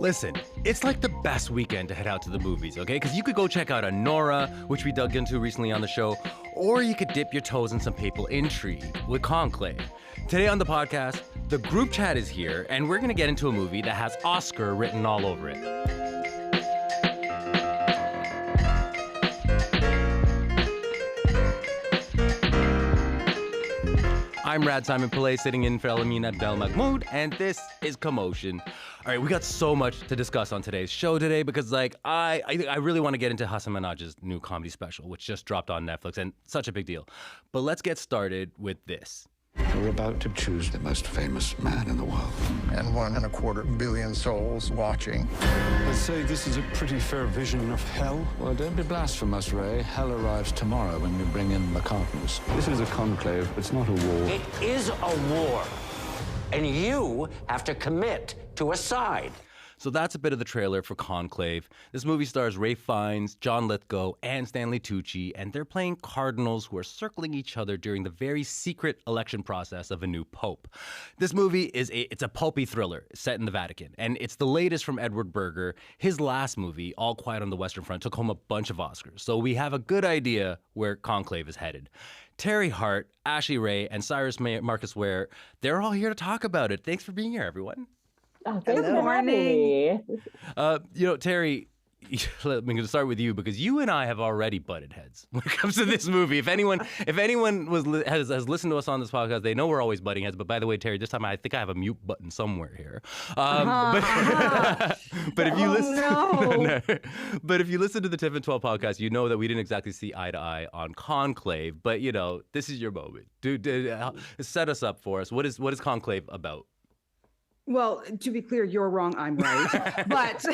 Listen, it's like the best weekend to head out to the movies, okay? Because you could go check out Anora, which we dug into recently on the show, or you could dip your toes in some papal intrigue with Conclave. Today on the podcast, the group chat is here, and we're going to get into a movie that has Oscar written all over it. I'm Rad Simon Pillay, sitting in for Elamin Abdel Mahmoud, and this is Commotion. All right, we got so much to discuss on today's show today because, I really want to get into Hasan Minhaj's new comedy special, which just dropped on Netflix, and such a big deal. But let's get started with this. We're about to choose the most famous man in the world. And 1.25 billion souls watching. Let's say this is a pretty fair vision of hell. Well, don't be blasphemous, Ray. Hell arrives tomorrow when we bring in the Cardinals. This is a conclave. It's not a war. It is a war. And you have to commit to a side. So that's a bit of the trailer for Conclave. This movie stars Ralph Fiennes, John Lithgow, and Stanley Tucci, and they're playing cardinals who are circling each other during the very secret election process of a new pope. This movie it's a pulpy thriller set in the Vatican, and it's the latest from Edward Berger. His last movie, All Quiet on the Western Front, took home a bunch of Oscars, so we have a good idea where Conclave is headed. Teri Hart, Ashley Ray, and Syrus Marcus Ware, they're all here to talk about it. Thanks for being here, everyone. Oh, good morning. Teri, I'm going to start with you because you and I have already butted heads when it comes to this movie. If anyone has listened to us on this podcast, they know we're always butting heads. But by the way, Teri, this time I think I have a mute button somewhere here. But if you listen, but if you listen to the Tiff and 12 podcast, you know that we didn't exactly see eye to eye on Conclave. But this is your moment. Dude, set us up for us. What is Conclave about? Well, to be clear, you're wrong, I'm right. But,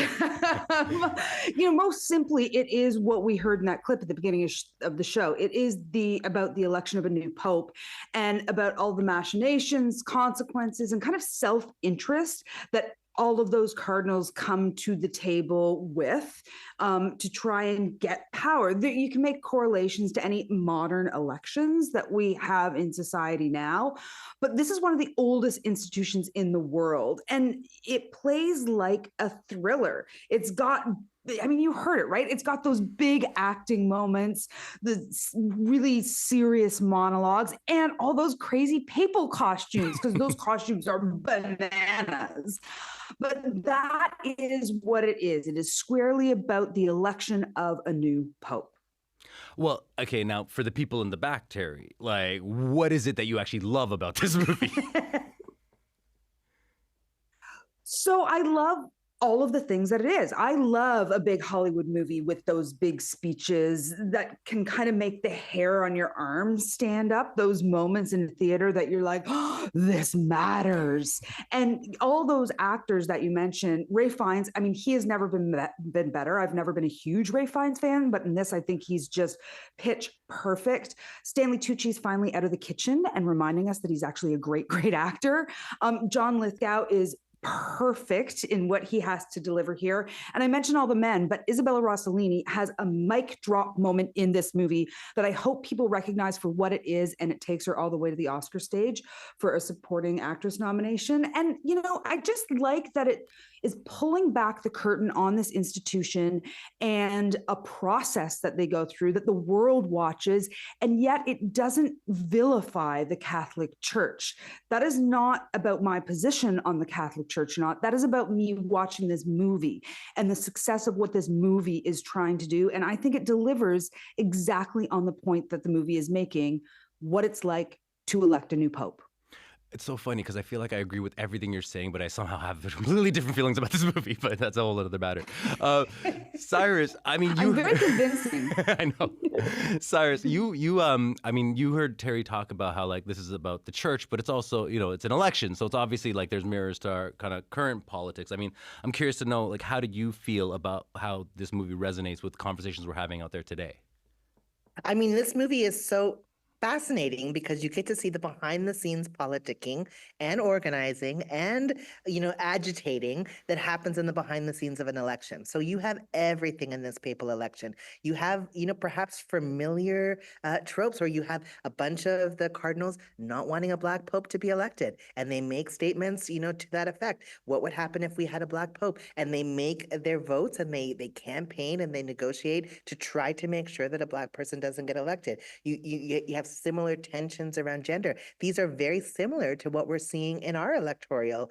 most simply, it is what we heard in that clip at the beginning of the show. It is about the election of a new pope and about all the machinations, consequences, and kind of self-interest that all of those cardinals come to the table with to try and get power. You can make correlations to any modern elections that we have in society now, but this is one of the oldest institutions in the world, and it plays like a thriller. It's got you heard it, right? It's got those big acting moments, the really serious monologues, and all those crazy papal costumes, because those costumes are bananas. But that is what it is. It is squarely about the election of a new pope. Well, okay, now for the people in the back, Teri, what is it that you actually love about this movie? So I love all of the things that it is. I love a big Hollywood movie with those big speeches that can kind of make the hair on your arms stand up, those moments in the theater that you're like, oh, this matters. And all those actors that you mentioned, Ralph Fiennes, he has never been better. I've never been a huge Ralph Fiennes fan, but in this, I think he's just pitch perfect. Stanley Tucci's finally out of the kitchen and reminding us that he's actually a great, great actor. John Lithgow is perfect in what he has to deliver here. And I mentioned all the men, but Isabella Rossellini has a mic drop moment in this movie that I hope people recognize for what it is, and it takes her all the way to the Oscar stage for a supporting actress nomination. And, I just like that it is pulling back the curtain on this institution and a process that they go through that the world watches, and yet it doesn't vilify the Catholic Church. That is not about my position on the Catholic Church or not. That is about me watching this movie and the success of what this movie is trying to do. And I think it delivers exactly on the point that the movie is making, what it's like to elect a new pope. It's so funny because I feel like I agree with everything you're saying, but I somehow have completely different feelings about this movie, but that's a whole other matter. Cyrus, I'm very convincing. I know. Cyrus, you heard Teri talk about how this is about the church, but it's also, it's an election. So it's obviously there's mirrors to our kind of current politics. I'm curious to know, how did you feel about how this movie resonates with conversations we're having out there today? This movie is so fascinating because you get to see the behind the scenes politicking and organizing and agitating that happens in the behind the scenes of an election. So you have everything in this papal election. You have perhaps familiar tropes where you have a bunch of the cardinals not wanting a black pope to be elected, and they make statements to that effect. What would happen if we had a black pope? And they make their votes, and they campaign and they negotiate to try to make sure that a black person doesn't get elected. You have similar tensions around gender. These are very similar to what we're seeing in our electoral,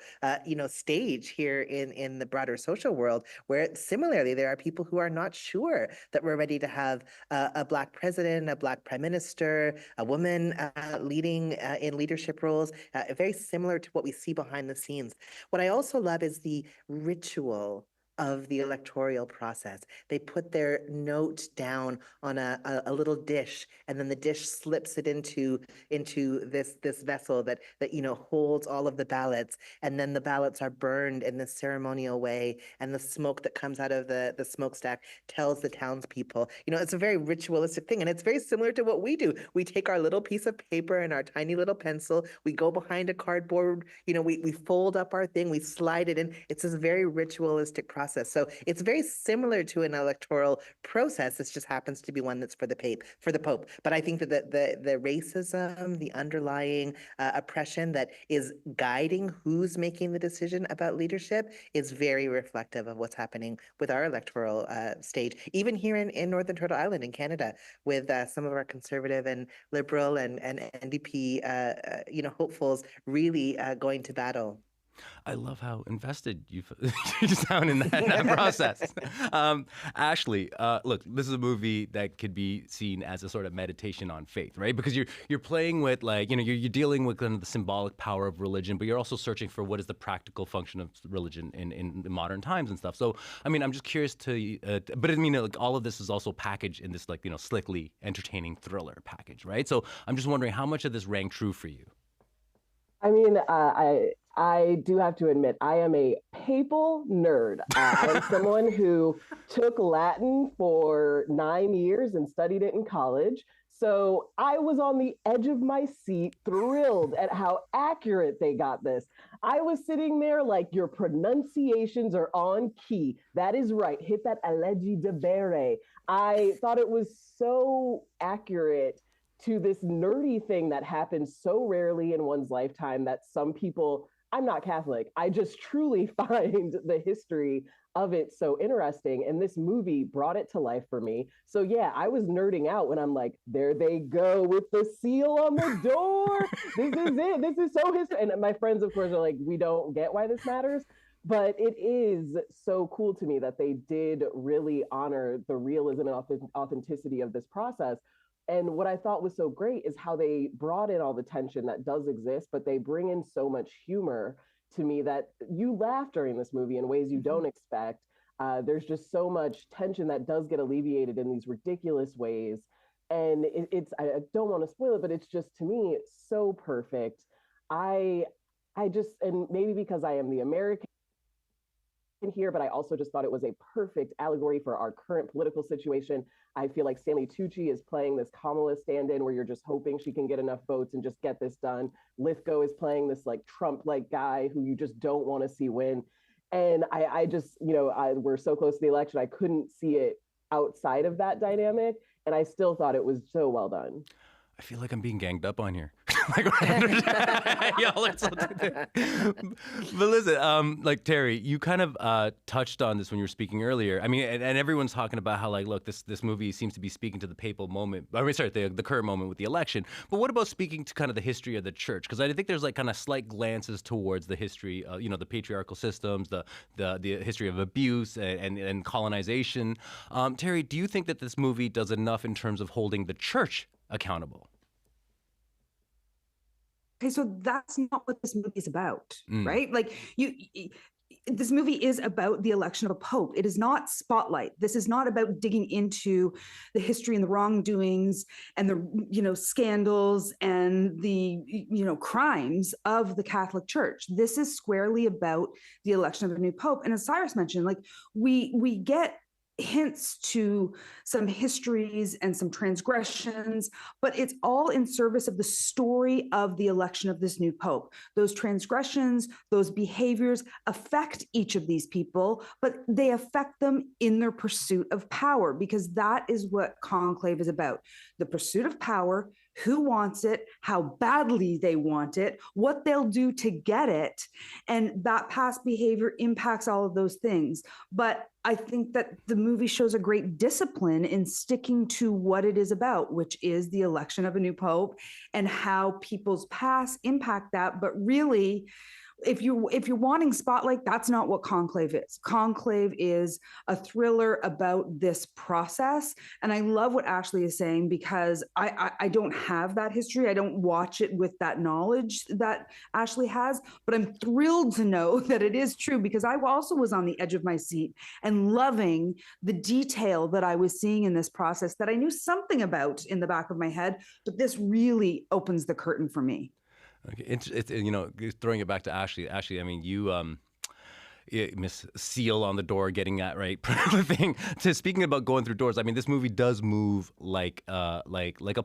stage here in the broader social world, where similarly there are people who are not sure that we're ready to have a black president, a black prime minister, a woman leading in leadership roles, very similar to what we see behind the scenes. What I also love is the ritual of the electoral process. They put their note down on a little dish, and then the dish slips it into this vessel that holds all of the ballots, and then the ballots are burned in this ceremonial way, and the smoke that comes out of the smokestack tells the townspeople. It's a very ritualistic thing, and it's very similar to what we do. We take our little piece of paper and our tiny little pencil, we go behind a cardboard, we fold up our thing, we slide it in. It's this very ritualistic process. So it's very similar to an electoral process. This just happens to be one that's for the Pope. But I think that the racism, the underlying oppression that is guiding who's making the decision about leadership is very reflective of what's happening with our electoral stage, even here in Northern Turtle Island in Canada, with some of our conservative and liberal and NDP hopefuls really going to battle. I love how invested you sound in that process. Ashley, look, this is a movie that could be seen as a sort of meditation on faith, right? Because you're playing with you're dealing with kind of the symbolic power of religion, but you're also searching for what is the practical function of religion in modern times and stuff. So, I mean, I'm just curious but I mean, all of this is also packaged in this slickly entertaining thriller package, right? So I'm just wondering how much of this rang true for you. I mean, I do have to admit, I am a papal nerd. I am someone who took Latin for 9 years and studied it in college. So I was on the edge of my seat, thrilled at how accurate they got this. I was sitting there like, your pronunciations are on key. That is right. Hit that alleged debere. I thought it was so accurate to this nerdy thing that happens so rarely in one's lifetime that some people, I'm not Catholic, I just truly find the history of it so interesting. And this movie brought it to life for me. So yeah, I was nerding out when I'm like, there they go with the seal on the door. This is it. This is so history. And my friends, of course, are like, we don't get why this matters. But it is so cool to me that they did really honor the realism and authenticity of this process. And what I thought was so great is how they brought in all the tension that does exist, but they bring in so much humor to me that you laugh during this movie in ways you don't expect. There's just so much tension that does get alleviated in these ridiculous ways. And I don't want to spoil it, but it's just, to me, it's so perfect. I just, and maybe because I am the American here, but I also just thought it was a perfect allegory for our current political situation. I feel like Stanley Tucci is playing this Kamala stand-in where you're just hoping she can get enough votes and just get this done. Lithgow is playing this like Trump-like guy who you just don't want to see win. And I just, we're so close to the election, I couldn't see it outside of that dynamic. And I still thought it was so well done. I feel like I'm being ganged up on here. Y'all are so But listen, Teri, you kind of touched on this when you were speaking earlier. I mean, and everyone's talking about how look, this movie seems to be speaking to the papal moment. I mean, sorry, the current moment with the election. But what about speaking to kind of the history of the church? Because I think there's kind of slight glances towards the history, the patriarchal systems, the history of abuse and colonization. Teri, do you think that this movie does enough in terms of holding the church accountable? Okay, so that's not what this movie is about, right? Like this movie is about the election of a pope. It is not Spotlight. This is not about digging into the history and the wrongdoings and the scandals and the crimes of the Catholic Church. This is squarely about the election of a new pope. And as Syrus mentioned, we get hints to some histories and some transgressions, but it's all in service of the story of the election of this new pope. Those transgressions, those behaviors affect each of these people, but they affect them in their pursuit of power, because that is what Conclave is about. The pursuit of power, who wants it, how badly they want it, what they'll do to get it. And that past behavior impacts all of those things. But I think that the movie shows a great discipline in sticking to what it is about, which is the election of a new pope and how people's past impact that. But really, if you're wanting spotlight, that's not what Conclave is. Conclave is a thriller about this process. And I love what Ashley is saying, because I don't have that history. I don't watch it with that knowledge that Ashley has, but I'm thrilled to know that it is true, because I also was on the edge of my seat and loving the detail that I was seeing in this process that I knew something about in the back of my head, but this really opens the curtain for me. Okay. It's throwing it back to Ashley. Ashley, I mean, you Miss Seal on the door, getting that right thing. So speaking about going through doors, I mean, this movie does move like a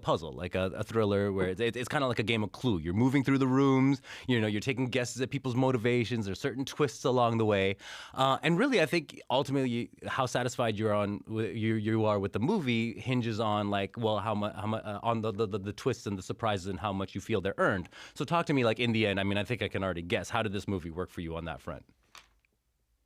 puzzle, like a thriller, where it's kind of like a game of Clue. You're moving through the rooms, you're taking guesses at people's motivations. There's certain twists along the way, and really, I think ultimately how satisfied you are with the movie hinges on how much on the twists and the surprises and how much you feel they're earned. So talk to me, in the end. I mean, I think I can already guess. How did this movie work for you on that front?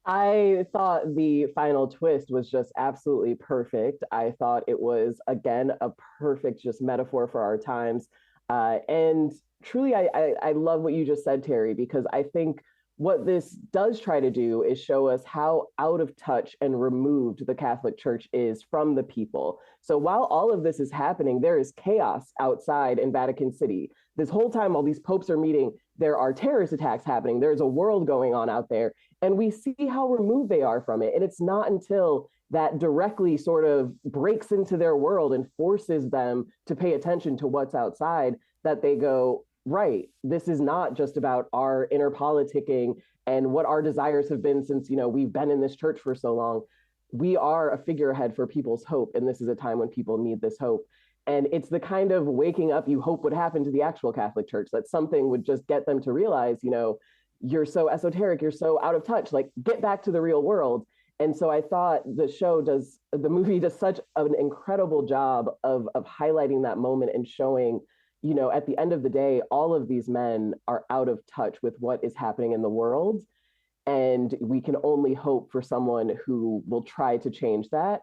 I thought the final twist was just absolutely perfect. I thought it was, again, a perfect just metaphor for our times. And truly, I love what you just said, Teri, because I think what this does try to do is show us how out of touch and removed the Catholic Church is from the people. So while all of this is happening, there is chaos outside in Vatican City. This whole time, while these popes are meeting, there are terrorist attacks happening. There's a world going on out there. And we see how removed they are from it. And it's not until that directly sort of breaks into their world and forces them to pay attention to what's outside that they go, right, this is not just about our inner politicking and what our desires have been since, we've been in this church for so long. We are a figurehead for people's hope. And this is a time when people need this hope. And it's the kind of waking up you hope would happen to the actual Catholic Church, that something would just get them to realize, you're so esoteric, you're so out of touch, get back to the real world. And so I thought the movie does such an incredible job of highlighting that moment and showing, at the end of the day, all of these men are out of touch with what is happening in the world. And we can only hope for someone who will try to change that.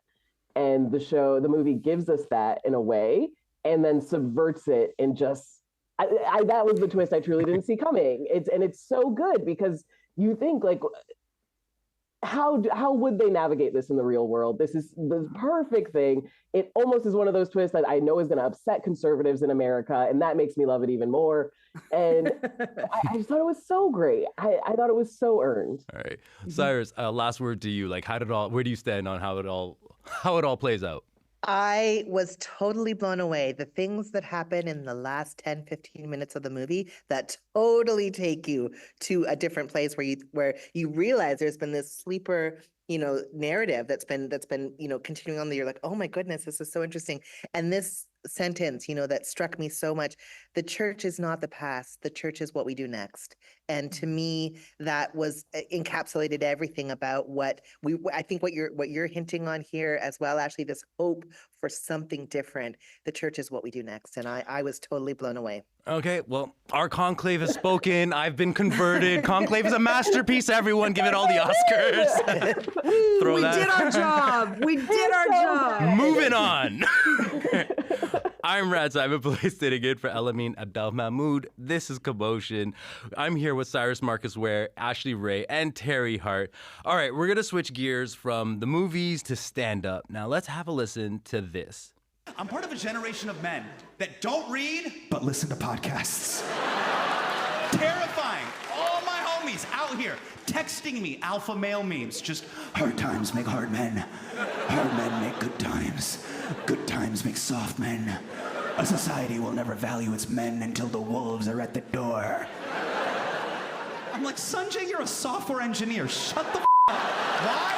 And the movie gives us that in a way, and then subverts it and just, that was the twist I truly didn't see coming. It's so good, because you think how would they navigate this in the real world? This is the perfect thing. It almost is one of those twists that I know is going to upset conservatives in America, and that makes me love it even more. And I just thought it was so great. I thought it was so earned. All right, Cyrus, last word to you. Where do you stand on how it all plays out? I was totally blown away. The things that happen in the last 10, 15 minutes of the movie that totally take you to a different place where you realize there's been this sleeper, narrative that's been, continuing on. You're like, oh my goodness, this is so interesting. And this sentence, that struck me so much. The church is not the past. The church is what we do next. And to me, that was encapsulated everything about I think what you're hinting on here as well, Ashley, this hope for something different. The church is what we do next. And I was totally blown away. Okay, well, our Conclave has spoken. I've been converted. Conclave is a masterpiece, everyone. Give it all the Oscars. We did our job. We did our job. Moving on. I'm Rad Simon, place sitting in for Elamine Abdel Mahmoud. This is Commotion. I'm here with Syrus Marcus Ware, Ashley Ray, and Teri Hart. All right, we're going to switch gears from the movies to stand-up. Now, let's have a listen to this. I'm part of a generation of men that don't read, but listen to podcasts. Terrifying. All my homies out here texting me alpha male memes. Just, hard times make hard men. Hard men make good times. Good times make soft men. A society will never value its men until the wolves are at the door. I'm like, Sanjay, you're a software engineer. Shut the up. Why?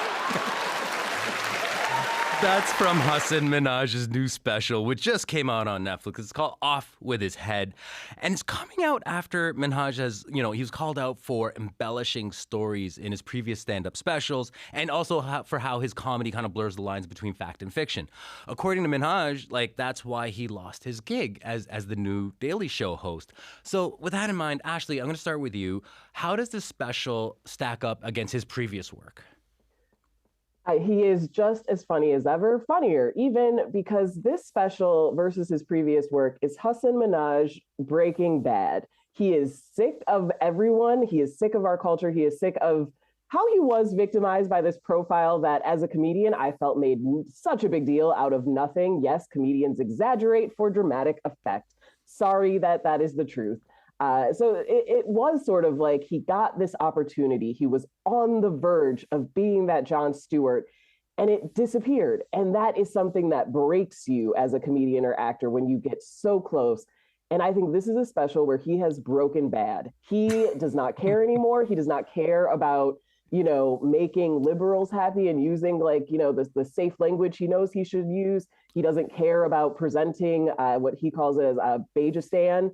That's from Hasan Minhaj's new special, which just came out on Netflix. It's called Off With His Head. And it's coming out after Minhaj has, he was called out for embellishing stories in his previous stand-up specials, and also for how his comedy kind of blurs the lines between fact and fiction. According to Minhaj, that's why he lost his gig as the new Daily Show host. So with that in mind, Ashley, I'm going to start with you. How does this special stack up against his previous work? He is just as funny as ever, funnier, even because this special versus his previous work is Hasan Minhaj Breaking Bad. He is sick of everyone. He is sick of our culture. He is sick of how he was victimized by this profile that, as a comedian, I felt made such a big deal out of nothing. Yes, comedians exaggerate for dramatic effect. Sorry that is the truth. So it was sort of like he got this opportunity. He was on the verge of being that Jon Stewart, and it disappeared. And that is something that breaks you as a comedian or actor when you get so close. And I think this is a special where he has broken bad. He does not care anymore. He does not care about, making liberals happy and using the safe language he knows he should use. He doesn't care about presenting what he calls as a Bajistan,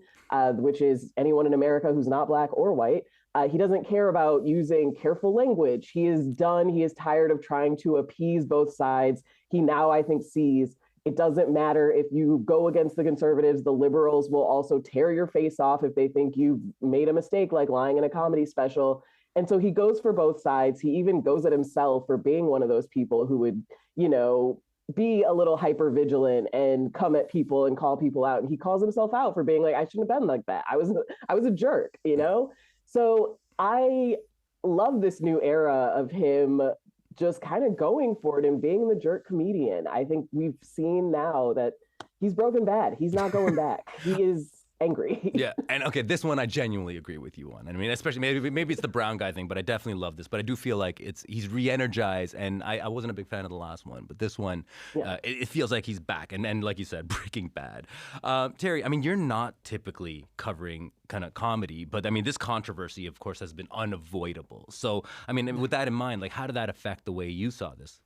which is anyone in America who's not Black or white. He doesn't care about using careful language. He is done. He is tired of trying to appease both sides. He now, I think, sees it doesn't matter if you go against the conservatives, the liberals will also tear your face off if they think you've made a mistake, like lying in a comedy special. And so he goes for both sides. He even goes at himself for being one of those people who would, be a little hyper vigilant and come at people and call people out. And he calls himself out for being like, I shouldn't have been like that. I was a jerk, So I love this new era of him just kind of going for it and being the jerk comedian. I think we've seen now that he's broken bad. He's not going back. He is angry. Yeah, and okay, this one I genuinely agree with you on. I mean, especially maybe it's the brown guy thing, but I definitely love this. But I do feel like he's re-energized, and I wasn't a big fan of the last one, but this one, it feels like he's back, and like you said, Breaking Bad. Teri, I mean, you're not typically covering kind of comedy, but I mean, this controversy, of course, has been unavoidable. So, I mean, with that in mind, how did that affect the way you saw this?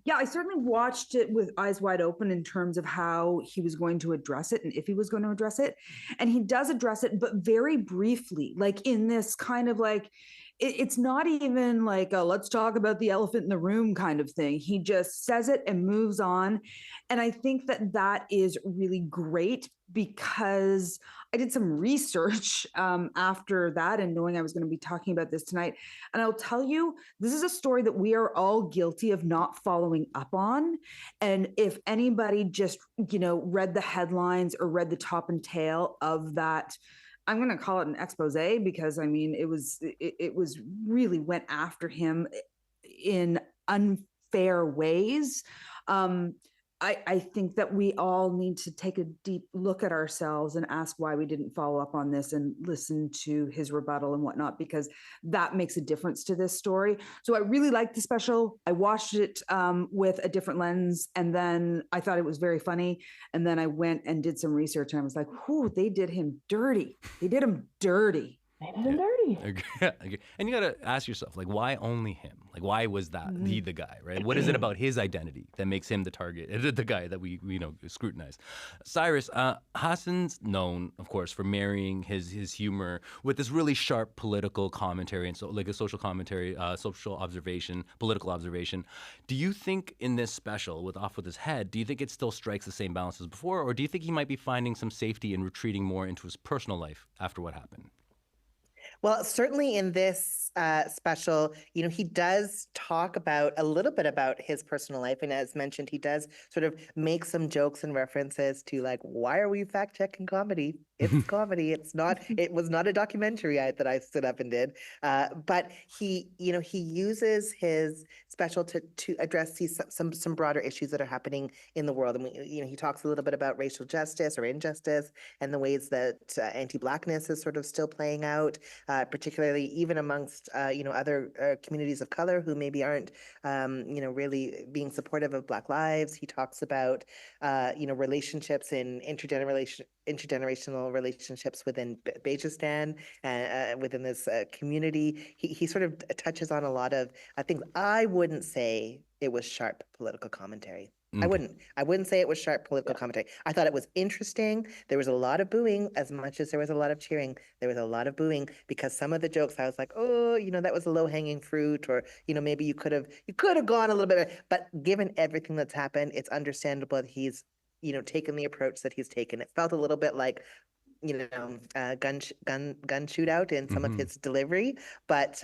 Yeah, I certainly watched it with eyes wide open in terms of how he was going to address it and if he was going to address it. And he does address it, but very briefly, in this kind of it's not even like a let's talk about the elephant in the room kind of thing. He just says it and moves on. And I think that is really great because I did some research after that and knowing I was going to be talking about this tonight. And I'll tell you, this is a story that we are all guilty of not following up on. And if anybody just, read the headlines or read the top and tail of that, I'm going to call it an expose because I mean, it was really went after him in unfair ways. I think that we all need to take a deep look at ourselves and ask why we didn't follow up on this and listen to his rebuttal and whatnot, because that makes a difference to this story. So I really liked the special. I watched it with a different lens, and then I thought it was very funny. And then I went and did some research, and I was like, whew, they did him dirty. They did him dirty. They did him dirty. And you got to ask yourself, why only him? Why was that he the guy, right? What is it about his identity that makes him the target, the guy that we scrutinize? Syrus, Hasan's known, of course, for marrying his humor with this really sharp political commentary and so a social commentary, social observation, political observation. Do you think in this special with Off With His Head, do you think it still strikes the same balance as before, or do you think he might be finding some safety in retreating more into his personal life after what happened? Well, certainly in this special, he does talk a little bit about his personal life. And as mentioned, he does sort of make some jokes and references to why are we fact checking comedy? It's comedy. It was not a documentary that I stood up and did. But he uses his special to address some broader issues that are happening in the world. And he talks a little bit about racial justice or injustice and the ways that anti-Blackness is sort of still playing out, particularly even amongst other communities of color who maybe aren't really being supportive of Black lives. He talks about relationships in intergenerational interpersonal relationships within Bajistan and within this community. He sort of touches on a lot of things. I wouldn't say it was sharp political commentary. I wouldn't say it was sharp political commentary. I thought it was interesting. There was a lot of booing as much as there was a lot of cheering. There was a lot of booing because some of the jokes I was like, oh, that was a low-hanging fruit, or maybe you could have gone a little bit. But given everything that's happened, it's understandable that he's taken the approach that he's taken. It felt a little bit like gun shootout in some of his delivery, but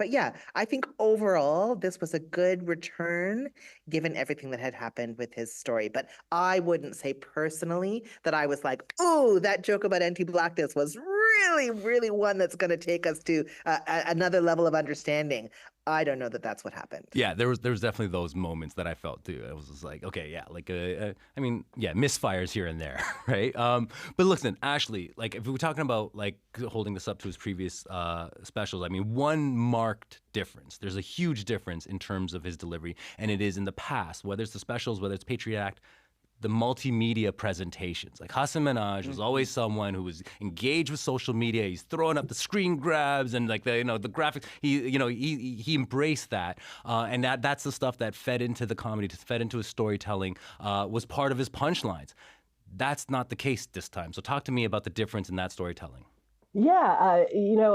yeah, I think overall this was a good return given everything that had happened with his story. But I wouldn't say personally that I was like, oh, that joke about anti-blackness was really, really one that's going to take us to another level of understanding. I don't know that that's what happened. Yeah, there was definitely those moments that I felt too. It was just like, okay, yeah, like misfires here and there, right? But listen, Ashley, like if we're talking about like holding this up to his previous specials, I mean, one marked difference. There's a huge difference in terms of his delivery, and it is in the past, whether it's the specials, whether it's Patriot Act, the multimedia presentations. Like Hasan Minhaj was always someone who was engaged with social media. He's throwing up the screen grabs and like the graphics. He embraced that, and that's the stuff that fed into the comedy, fed into his storytelling, was part of his punchlines. That's not the case this time. So talk to me about the difference in that storytelling. Yeah,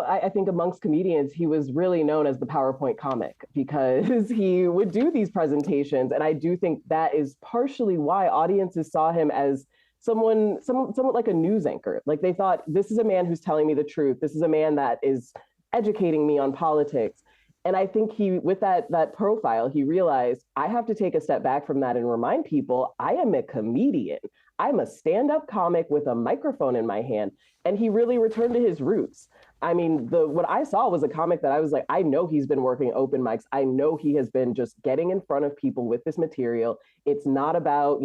I think amongst comedians, he was really known as the PowerPoint comic because he would do these presentations. And I do think that is partially why audiences saw him as somewhat like a news anchor. Like they thought, this is a man who's telling me the truth. This is a man that is educating me on politics. And I think with that profile, he realized I have to take a step back from that and remind people I am a comedian. I'm a stand-up comic with a microphone in my hand. And he really returned to his roots. I mean, what I saw was a comic that I was like, I know he's been working open mics. I know he has been just getting in front of people with this material. It's not about,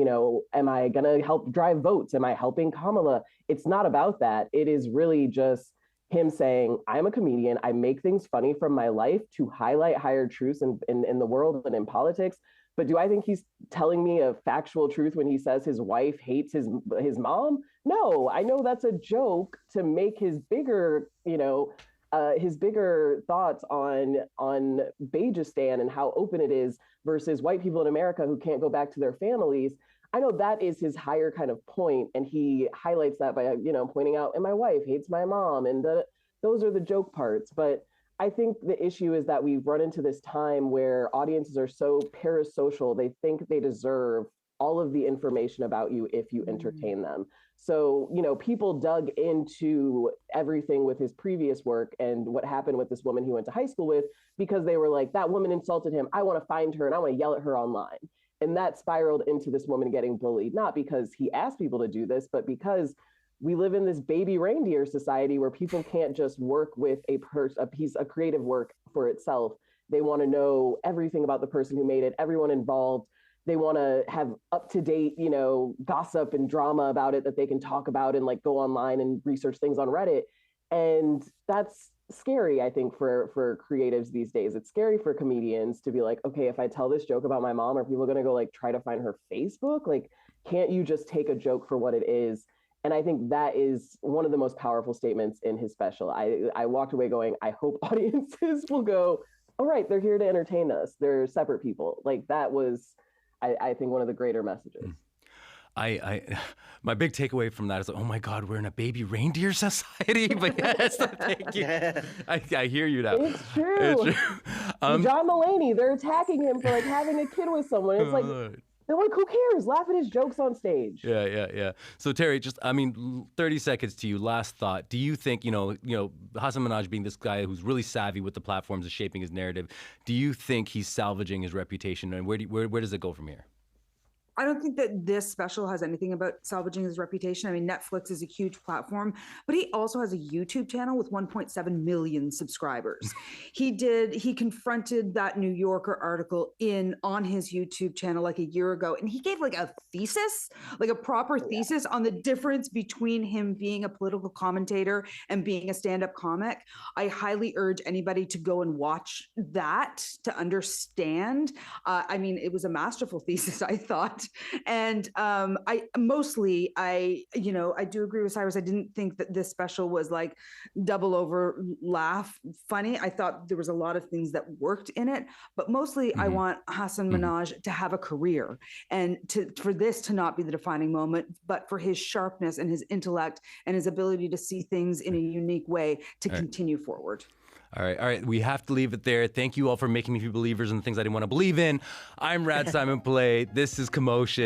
am I going to help drive votes? Am I helping Kamala? It's not about that. It is really just him saying, I'm a comedian. I make things funny from my life to highlight higher truths in the world and in politics. But do I think he's telling me a factual truth when he says his wife hates his mom? No, I know that's a joke to make his bigger, his bigger thoughts on Bajistan and how open it is versus white people in America who can't go back to their families. I know that is his higher kind of point, and he highlights that by pointing out, and my wife hates my mom, and those are the joke parts. But I think the issue is that we've run into this time where audiences are so parasocial, they think they deserve all of the information about you if you entertain them. So, people dug into everything with his previous work and what happened with this woman he went to high school with, because they were like, that woman insulted him. I want to find her and I want to yell at her online. And that spiraled into this woman getting bullied, not because he asked people to do this, but because we live in this baby reindeer society where people can't just work with a piece of creative work for itself. They want to know everything about the person who made it, everyone involved. They want to have up-to-date, gossip and drama about it that they can talk about and like go online and research things on Reddit. And that's scary, I think, for creatives these days. It's scary for comedians to be like, okay, if I tell this joke about my mom, are people going to go like try to find her Facebook? Like, can't you just take a joke for what it is? And I think that is one of the most powerful statements in his special. I walked away going, I hope audiences will go, all right, they're here to entertain us. They're separate people. Like that was, I think, one of the greater messages. My big takeaway from that is, oh my God, we're in a baby reindeer society. But yes, thank you. I hear you now. It's true. John Mulaney, they're attacking him for like having a kid with someone. It's like, they're like, who cares? Laugh at his jokes on stage. Yeah. So Teri, 30 seconds to you. Last thought. Do you think, Hasan Minhaj being this guy who's really savvy with the platforms and shaping his narrative, do you think he's salvaging his reputation? And where does it go from here? I don't think that this special has anything about salvaging his reputation. I mean, Netflix is a huge platform, but he also has a YouTube channel with 1.7 million subscribers. He confronted that New Yorker article on his YouTube channel like a year ago, and he gave like a thesis, like a proper thesis on the difference between him being a political commentator and being a stand-up comic. I highly urge anybody to go and watch that to understand. I mean, it was a masterful thesis, I thought. lot. And I do agree with Cyrus. I didn't think that this special was like double over laugh funny. I thought there was a lot of things that worked in it, but mostly I want Hasan Minhaj to have a career, and for this to not be the defining moment, but for his sharpness and his intellect and his ability to see things in a unique way to continue forward. All right. We have to leave it there. Thank you all for making me believers in the things I didn't want to believe in. I'm Rad Simon Play. This is Commotion.